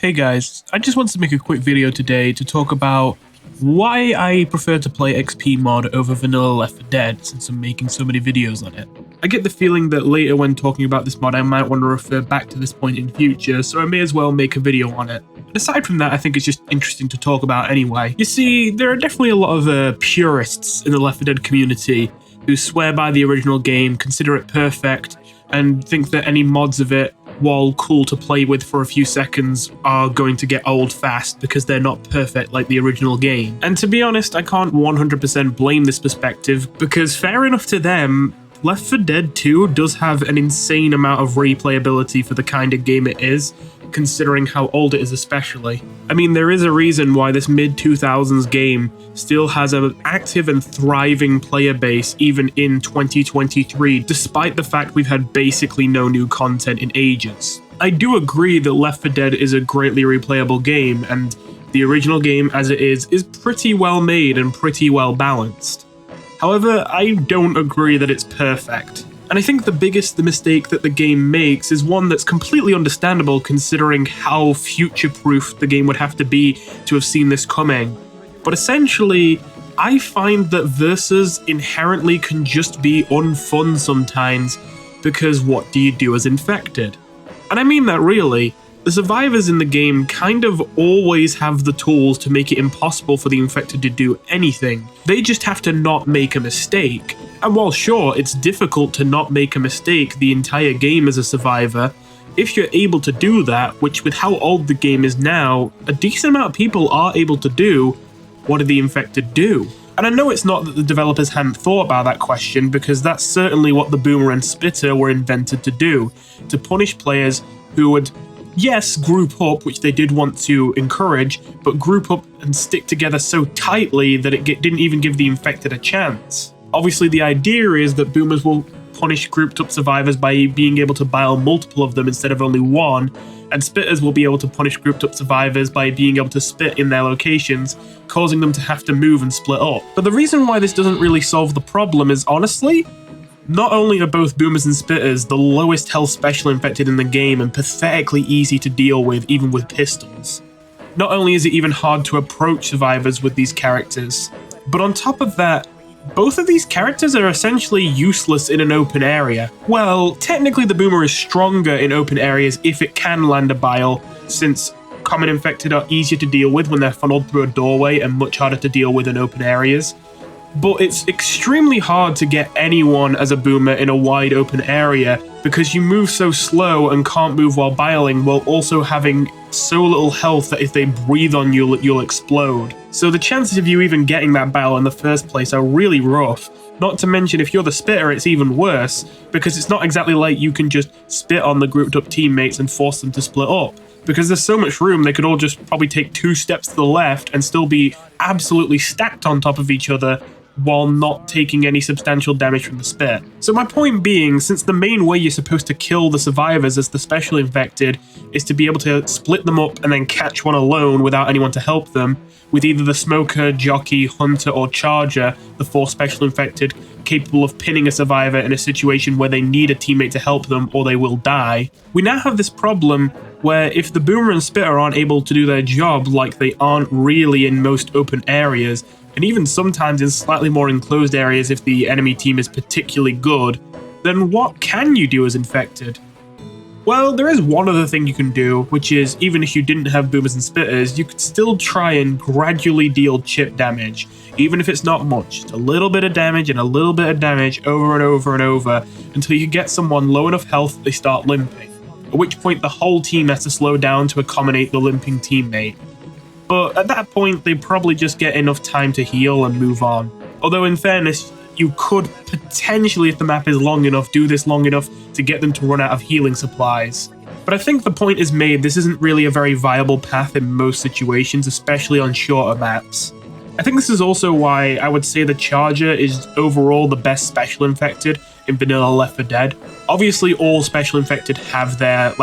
Hey guys, I just wanted to make a quick video today to talk about why I prefer to play XP mod over vanilla Left 4 Dead since I'm making so many videos on it. I get the feeling that later when talking about this mod I might want to refer back to this point in future, so I may as well make a video on it. And aside from that, I think it's just interesting to talk about anyway. You see, there are definitely a lot of purists in the Left 4 Dead community who swear by the original game, consider it perfect, and think that any mods of it, while cool to play with for a few seconds, are going to get old fast because they're not perfect like the original game. And to be honest, I can't 100% blame this perspective, because fair enough to them, Left 4 Dead 2 does have an insane amount of replayability for the kind of game it is, considering how old it is especially. I mean, there is a reason why this mid-2000s game still has an active and thriving player base even in 2023, despite the fact we've had basically no new content in ages. I do agree that Left 4 Dead is a greatly replayable game, and the original game as it is pretty well made and pretty well balanced. However, I don't agree that it's perfect. And I think the biggest mistake that the game makes is one that's completely understandable considering how future-proof the game would have to be to have seen this coming. But essentially, I find that versus inherently can just be unfun sometimes, because what do you do as infected? And I mean that really. The survivors in the game kind of always have the tools to make it impossible for the infected to do anything. They just have to not make a mistake. And while sure, it's difficult to not make a mistake the entire game as a survivor, if you're able to do that, which with how old the game is now, a decent amount of people are able to do, what do the infected do? And I know it's not that the developers hadn't thought about that question, because that's certainly what the Boomer and Spitter were invented to do, to punish players who would, yes, group up, which they did want to encourage, but group up and stick together so tightly that it didn't even give the infected a chance. Obviously, the idea is that Boomers will punish grouped up survivors by being able to bile multiple of them instead of only one, and Spitters will be able to punish grouped up survivors by being able to spit in their locations, causing them to have to move and split up. But the reason why this doesn't really solve the problem is, honestly, not only are both Boomers and Spitters the lowest health special infected in the game and pathetically easy to deal with even with pistols, not only is it even hard to approach survivors with these characters, but on top of that, both of these characters are essentially useless in an open area. Well, technically the Boomer is stronger in open areas if it can land a bile, since common infected are easier to deal with when they're funneled through a doorway and much harder to deal with in open areas. But it's extremely hard to get anyone as a Boomer in a wide open area because you move so slow and can't move while biling, while also having so little health that if they breathe on you, you'll explode. So the chances of you even getting that bile in the first place are really rough. Not to mention, if you're the Spitter, it's even worse, because it's not exactly like you can just spit on the grouped up teammates and force them to split up. Because there's so much room, they could all just probably take 2 steps to the left and still be absolutely stacked on top of each other, while not taking any substantial damage from the spit. So my point being, since the main way you're supposed to kill the survivors as the special infected is to be able to split them up and then catch one alone without anyone to help them, with either the Smoker, Jockey, Hunter, or Charger, the 4 special infected, capable of pinning a survivor in a situation where they need a teammate to help them or they will die, we now have this problem where if the Boomer and Spitter aren't able to do their job like they aren't really in most open areas, and even sometimes in slightly more enclosed areas if the enemy team is particularly good, then what can you do as infected? Well, there is one other thing you can do, which is, even if you didn't have Boomers and Spitters, you could still try and gradually deal chip damage, even if it's not much, just a little bit of damage and a little bit of damage over and over and over, until you get someone low enough health that they start limping, at which point the whole team has to slow down to accommodate the limping teammate. But at that point, they probably just get enough time to heal and move on. Although in fairness, you could potentially, if the map is long enough, do this long enough to get them to run out of healing supplies. But I think the point is made, this isn't really a very viable path in most situations, especially on shorter maps. I think this is also why I would say the Charger is overall the best special infected in vanilla Left 4 Dead. Obviously all special infected have their,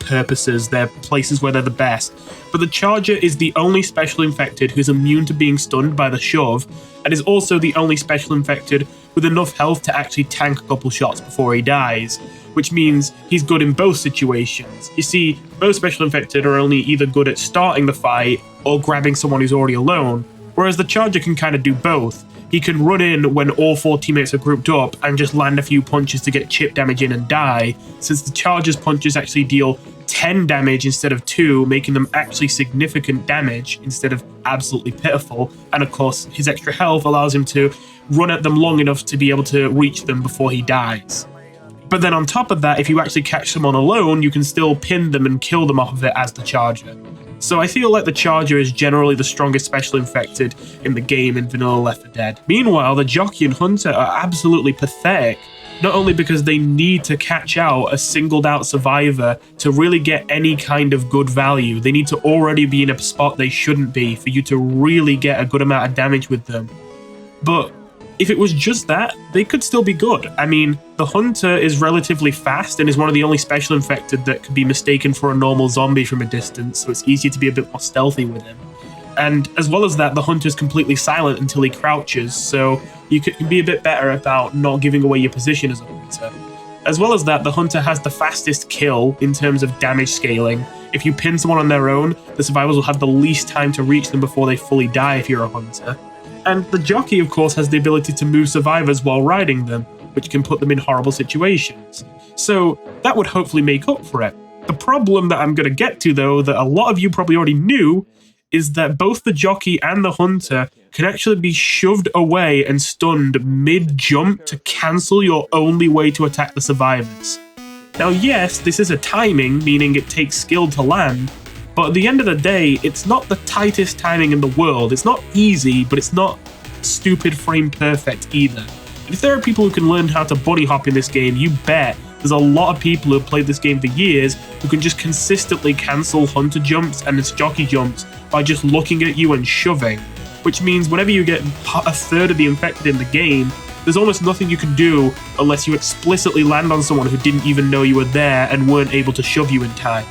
purposes, their places where they're the best, but the Charger is the only special infected who's immune to being stunned by the shove, and is also the only special infected with enough health to actually tank a couple shots before he dies, which means he's good in both situations. You see, most Special Infected are only either good at starting the fight or grabbing someone who's already alone, whereas the Charger can kind of do both. He can run in when all 4 teammates are grouped up and just land a few punches to get chip damage in and die, since the Charger's punches actually deal 10 damage instead of 2, making them actually significant damage instead of absolutely pitiful. And of course, his extra health allows him to run at them long enough to be able to reach them before he dies. But then on top of that, if you actually catch someone alone, you can still pin them and kill them off of it as the Charger. So I feel like the Charger is generally the strongest Special Infected in the game in vanilla Left 4 Dead. Meanwhile, the Jockey and Hunter are absolutely pathetic, not only because they need to catch out a singled out survivor to really get any kind of good value. They need to already be in a spot they shouldn't be for you to really get a good amount of damage with them. But if it was just that, they could still be good. I mean, the Hunter is relatively fast and is one of the only Special Infected that could be mistaken for a normal zombie from a distance, so it's easier to be a bit more stealthy with him. And as well as that, the Hunter's completely silent until he crouches, so you can be a bit better about not giving away your position as a Hunter. As well as that, the Hunter has the fastest kill in terms of damage scaling. If you pin someone on their own, the survivors will have the least time to reach them before they fully die if you're a Hunter. And the Jockey, of course, has the ability to move survivors while riding them, which can put them in horrible situations. So that would hopefully make up for it. The problem that I'm going to get to, though, that a lot of you probably already knew, is that both the Jockey and the Hunter can actually be shoved away and stunned mid-jump to cancel your only way to attack the survivors. Now yes, this is a timing, meaning it takes skill to land, but at the end of the day, it's not the tightest timing in the world. It's not easy, but it's not stupid frame perfect either. And if there are people who can learn how to bunny hop in this game, you bet there's a lot of people who have played this game for years who can just consistently cancel Hunter jumps and its Jockey jumps by just looking at you and shoving. Which means whenever you get a third of the infected in the game, there's almost nothing you can do unless you explicitly land on someone who didn't even know you were there and weren't able to shove you in time.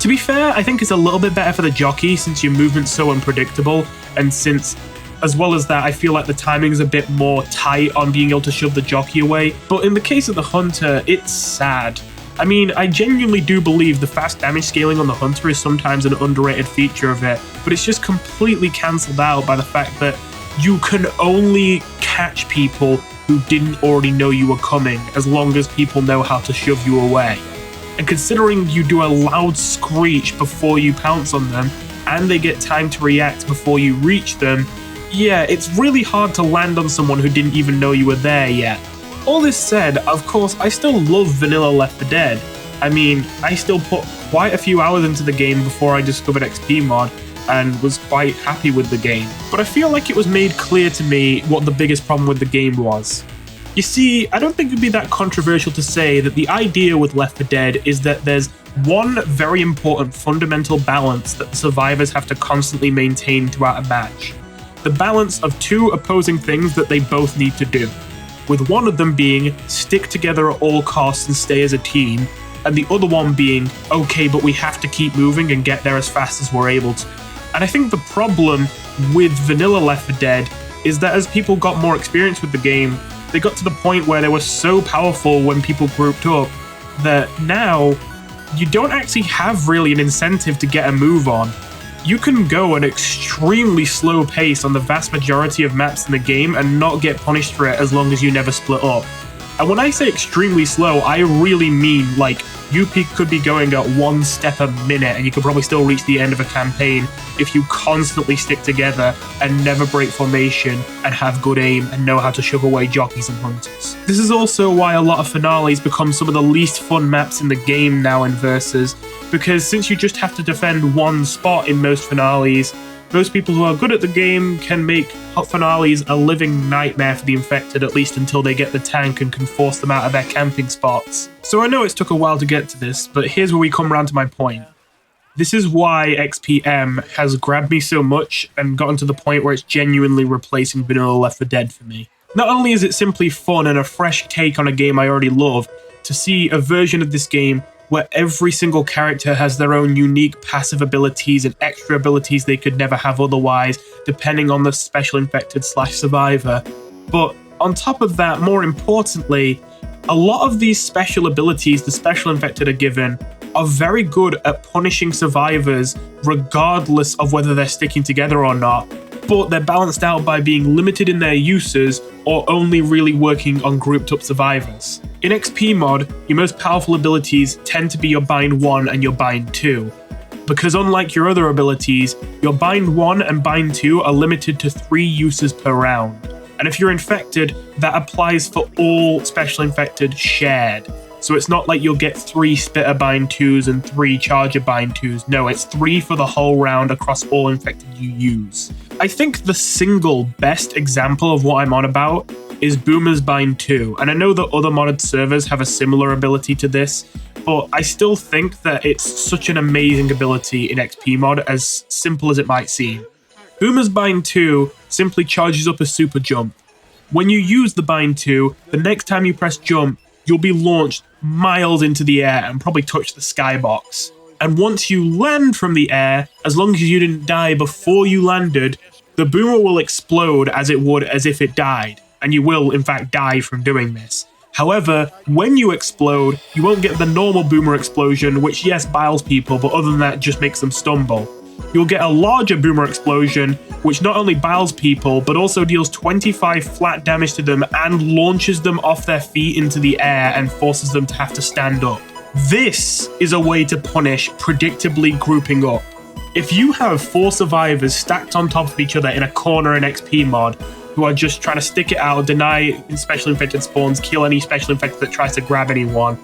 To be fair, I think it's a little bit better for the Jockey since your movement's so unpredictable, and since, as well as that, I feel like the timing's a bit more tight on being able to shove the Jockey away. But in the case of the Hunter, it's sad. I mean, I genuinely do believe the fast damage scaling on the Hunter is sometimes an underrated feature of it, but it's just completely cancelled out by the fact that you can only catch people who didn't already know you were coming, as long as people know how to shove you away. And considering you do a loud screech before you pounce on them, and they get time to react before you reach them, yeah, it's really hard to land on someone who didn't even know you were there yet. All this said, of course, I still love vanilla Left 4 Dead. I mean, I still put quite a few hours into the game before I discovered XP mod, and was quite happy with the game. But I feel like it was made clear to me what the biggest problem with the game was. You see, I don't think it'd be that controversial to say that the idea with Left 4 Dead is that there's one very important fundamental balance that the survivors have to constantly maintain throughout a match. The balance of two opposing things that they both need to do, with one of them being stick together at all costs and stay as a team, and the other one being, okay, but we have to keep moving and get there as fast as we're able to. And I think the problem with vanilla Left 4 Dead is that as people got more experience with the game, they got to the point where they were so powerful when people grouped up that now you don't actually have really an incentive to get a move on. You can go at an extremely slow pace on the vast majority of maps in the game and not get punished for it as long as you never split up. And when I say extremely slow, I really mean like you could be going at 1 step a minute and you could probably still reach the end of a campaign if you constantly stick together and never break formation and have good aim and know how to shove away jockeys and hunters. This is also why a lot of finales become some of the least fun maps in the game now in Versus, because since you just have to defend one spot in most finales, most people who are good at the game can make finales a living nightmare for the infected, at least until they get the tank and can force them out of their camping spots. So I know it's took a while to get to this, but here's where we come around to my point. This is why XPM has grabbed me so much and gotten to the point where it's genuinely replacing vanilla Left 4 Dead for me. Not only is it simply fun and a fresh take on a game I already love, to see a version of this game where every single character has their own unique passive abilities and extra abilities they could never have otherwise, depending on the Special Infected / survivor. But on top of that, more importantly, A lot of these special abilities the special infected are given are very good at punishing survivors regardless of whether they're sticking together or not, but they're balanced out by being limited in their uses or only really working on grouped up survivors. In XP mod, your most powerful abilities tend to be your Bind 1 and your Bind 2, because unlike your other abilities, your Bind 1 and Bind 2 are limited to 3 uses per round. And if you're infected, that applies for all special infected shared. So it's not like you'll get 3 Spitter Bind 2s and 3 Charger Bind 2s. No, it's 3 for the whole round across all infected you use. I think the single best example of what I'm on about is Boomer's Bind 2. And I know that other modded servers have a similar ability to this, but I still think that it's such an amazing ability in XP mod, as simple as it might seem. Boomer's Bind 2 simply charges up a super jump. When you use the Bind 2, the next time you press jump, you'll be launched miles into the air and probably touch the skybox. And once you land from the air, as long as you didn't die before you landed, the boomer will explode as it would as if it died. And you will, in fact, die from doing this. However, when you explode, you won't get the normal boomer explosion, which yes, biles people, but other than that, just makes them stumble. You'll get a larger boomer explosion, which not only biles people, but also deals 25 flat damage to them and launches them off their feet into the air and forces them to have to stand up. This is a way to punish predictably grouping up. If you have 4 survivors stacked on top of each other in a corner in XP mod, who are just trying to stick it out, deny special infected spawns, kill any special infected that tries to grab anyone,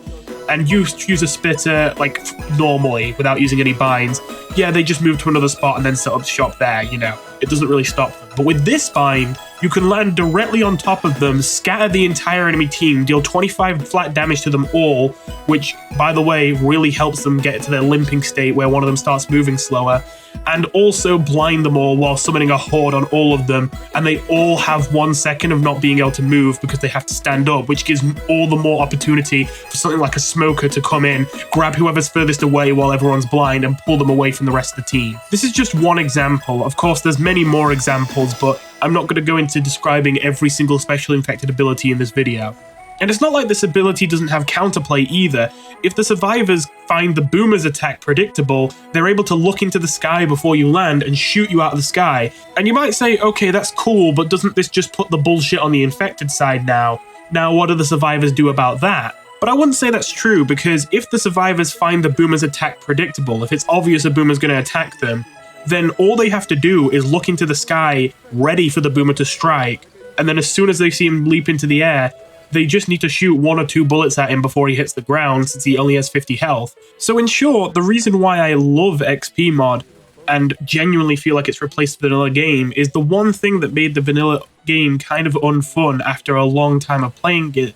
and you use a spitter like normally without using any binds, yeah, they just move to another spot and then set up shop there, you know. It doesn't really stop them. But with this bind, you can land directly on top of them, scatter the entire enemy team, deal 25 flat damage to them all, which, by the way, really helps them get to their limping state where one of them starts moving slower, and also blind them all while summoning a horde on all of them, and they all have 1 second of not being able to move because they have to stand up, which gives all the more opportunity for something like a smoker to come in, grab whoever's furthest away while everyone's blind, and pull them away from the rest of the team. This is just one example. Of course, there's many more examples, but I'm not going to go into describing every single special infected ability in this video. And it's not like this ability doesn't have counterplay either. If the survivors find the boomer's attack predictable, they're able to look into the sky before you land and shoot you out of the sky. And you might say, okay, that's cool, but doesn't this just put the bullshit on the infected side now? Now, what do the survivors do about that? But I wouldn't say that's true, because if the survivors find the boomer's attack predictable, if it's obvious a boomer's going to attack them, then all they have to do is look into the sky, ready for the boomer to strike, and then as soon as they see him leap into the air, they just need to shoot 1 or 2 bullets at him before he hits the ground, since he only has 50 health. So in short, the reason why I love XP mod, and genuinely feel like it's replaced the vanilla game, is the one thing that made the vanilla game kind of unfun after a long time of playing it,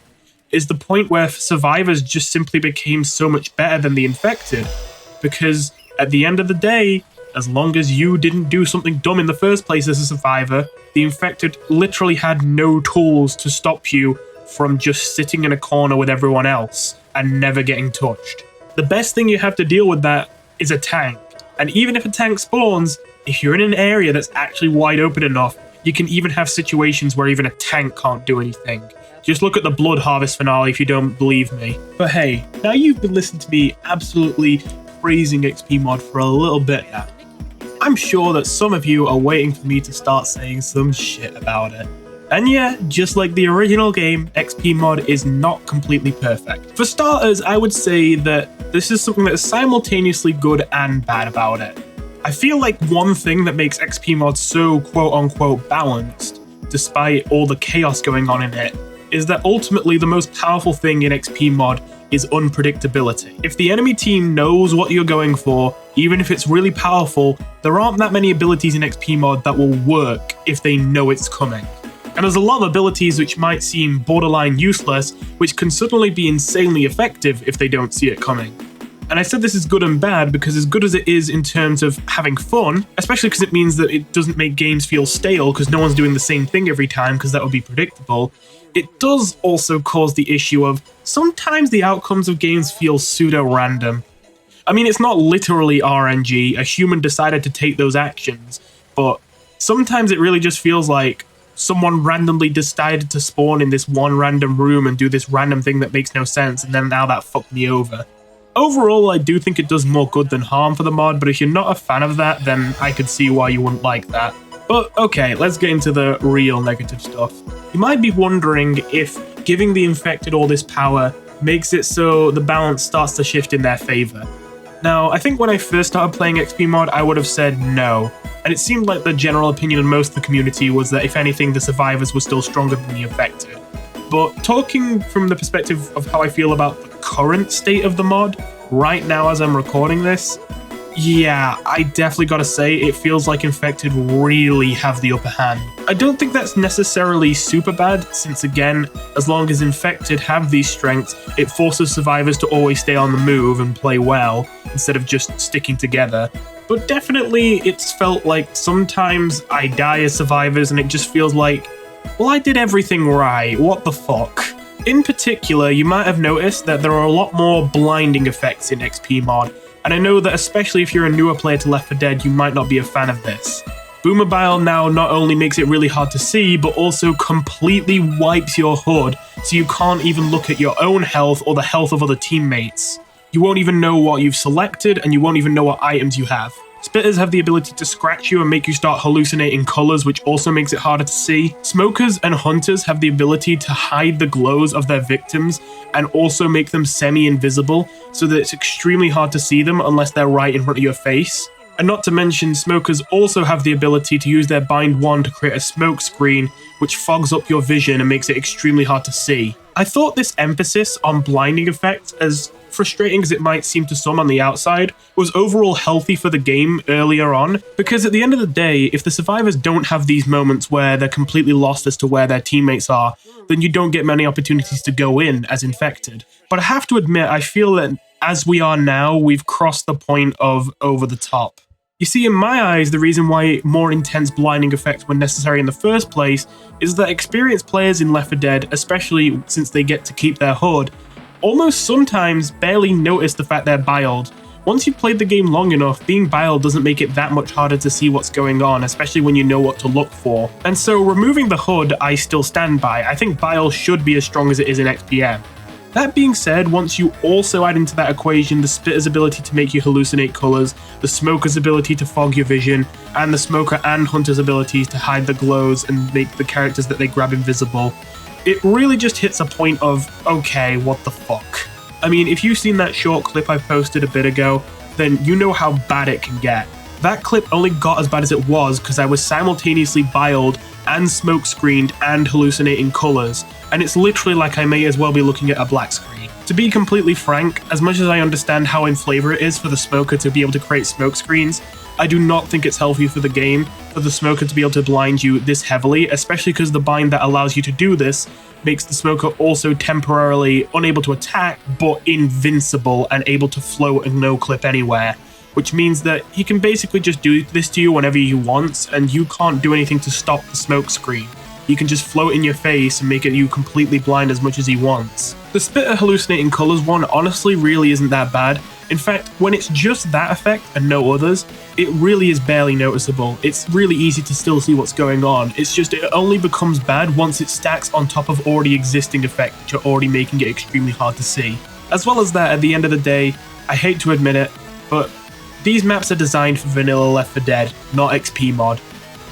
is the point where survivors just simply became so much better than the infected. Because at the end of the day, as long as you didn't do something dumb in the first place as a survivor, the infected literally had no tools to stop you from just sitting in a corner with everyone else and never getting touched. The best thing you have to deal with that is a tank. And even if a tank spawns, if you're in an area that's actually wide open enough, you can even have situations where even a tank can't do anything. Just look at the Blood Harvest finale if you don't believe me. But hey, now you've been listening to me absolutely praising XP mod for a little bit now. I'm sure that some of you are waiting for me to start saying some shit about it. And yeah, just like the original game, XP mod is not completely perfect. For starters, I would say that this is something that is simultaneously good and bad about it. I feel like one thing that makes XP mod so quote-unquote balanced, despite all the chaos going on in it, is that ultimately the most powerful thing in XP mod is unpredictability. If the enemy team knows what you're going for, even if it's really powerful, there aren't that many abilities in XP mod that will work if they know it's coming. And there's a lot of abilities which might seem borderline useless, which can suddenly be insanely effective if they don't see it coming. And I said this is good and bad because as good as it is in terms of having fun, especially because it means that it doesn't make games feel stale because no one's doing the same thing every time because that would be predictable, it does also cause the issue of sometimes the outcomes of games feel pseudo-random. I mean, it's not literally RNG, a human decided to take those actions, but sometimes it really just feels like someone randomly decided to spawn in this one random room and do this random thing that makes no sense, and then now that fucked me over. Overall, I do think it does more good than harm for the mod, but if you're not a fan of that, then I could see why you wouldn't like that. But okay, let's get into the real negative stuff. You might be wondering if giving the infected all this power makes it so the balance starts to shift in their favor. Now, I think when I first started playing XP mod, I would have said no, and it seemed like the general opinion of most of the community was that if anything, the survivors were still stronger than the infected. But talking from the perspective of how I feel about the current state of the mod, right now as I'm recording this, yeah, I definitely gotta say it feels like infected really have the upper hand. I don't think that's necessarily super bad, since again, as long as infected have these strengths, it forces survivors to always stay on the move and play well, instead of just sticking together. But definitely it's felt like sometimes I die as survivors and it just feels like, well, I did everything right, what the fuck? In particular, you might have noticed that there are a lot more blinding effects in XP mod, and I know that especially if you're a newer player to Left 4 Dead, you might not be a fan of this. Boomobile now not only makes it really hard to see, but also completely wipes your HUD, so you can't even look at your own health or the health of other teammates. You won't even know what you've selected, and you won't even know what items you have. Spitters have the ability to scratch you and make you start hallucinating colors, which also makes it harder to see. Smokers and hunters have the ability to hide the glows of their victims and also make them semi-invisible, so that it's extremely hard to see them unless they're right in front of your face. And not to mention, smokers also have the ability to use their bind wand to create a smoke screen, which fogs up your vision and makes it extremely hard to see. I thought this emphasis on blinding effects, as frustrating as it might seem to some on the outside, was overall healthy for the game earlier on, because at the end of the day, if the survivors don't have these moments where they're completely lost as to where their teammates are, then you don't get many opportunities to go in as infected. But I have to admit, I feel that as we are now, we've crossed the point of over the top. You see, in my eyes, the reason why more intense blinding effects were necessary in the first place is that experienced players in Left 4 Dead, especially since they get to keep their HUD, almost sometimes barely notice the fact they're biled. Once you've played the game long enough, being biled doesn't make it that much harder to see what's going on, especially when you know what to look for. And so removing the HUD, I still stand by. I think bile should be as strong as it is in XPM. That being said, once you also add into that equation the Spitter's ability to make you hallucinate colors, the Smoker's ability to fog your vision, and the Smoker and Hunter's abilities to hide the glows and make the characters that they grab invisible, it really just hits a point of, okay, what the fuck? I mean, if you've seen that short clip I posted a bit ago, then you know how bad it can get. That clip only got as bad as it was because I was simultaneously biled and smoke screened and hallucinating colors, and it's literally like I may as well be looking at a black screen. To be completely frank, as much as I understand how in flavor it is for the Smoker to be able to create smoke screens, I do not think it's healthy for the game for the Smoker to be able to blind you this heavily, especially because the bind that allows you to do this makes the Smoker also temporarily unable to attack, but invincible and able to float and no-clip anywhere, which means that he can basically just do this to you whenever he wants, and you can't do anything to stop the smoke screen. He can just float in your face and make it you completely blind as much as he wants. The Spitter hallucinating colors one honestly really isn't that bad. In fact, when it's just that effect and no others, it really is barely noticeable. It's really easy to still see what's going on. It's just it only becomes bad once it stacks on top of already existing effects, which are already making it extremely hard to see. As well as that, at the end of the day, I hate to admit it, but these maps are designed for vanilla Left 4 Dead, not XP mod.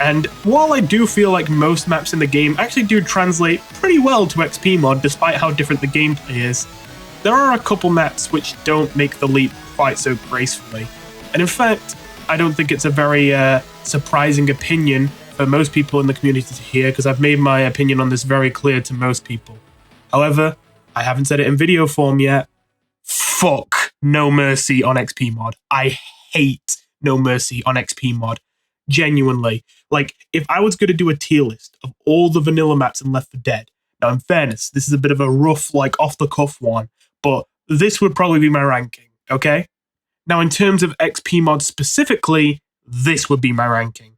And while I do feel like most maps in the game actually do translate pretty well to XP mod despite how different the gameplay is, there are a couple maps which don't make the leap quite so gracefully. And in fact, I don't think it's a very surprising opinion for most people in the community to hear, because I've made my opinion on this very clear to most people. However, I haven't said it in video form yet. Fuck No Mercy on XP mod. I hate No Mercy on XP mod. Genuinely. Like, if I was going to do a tier list of all the vanilla maps in Left 4 Dead, now in fairness, this is a bit of a rough, like, off-the-cuff one, but this would probably be my ranking, okay? Now, in terms of XP mod specifically, this would be my ranking.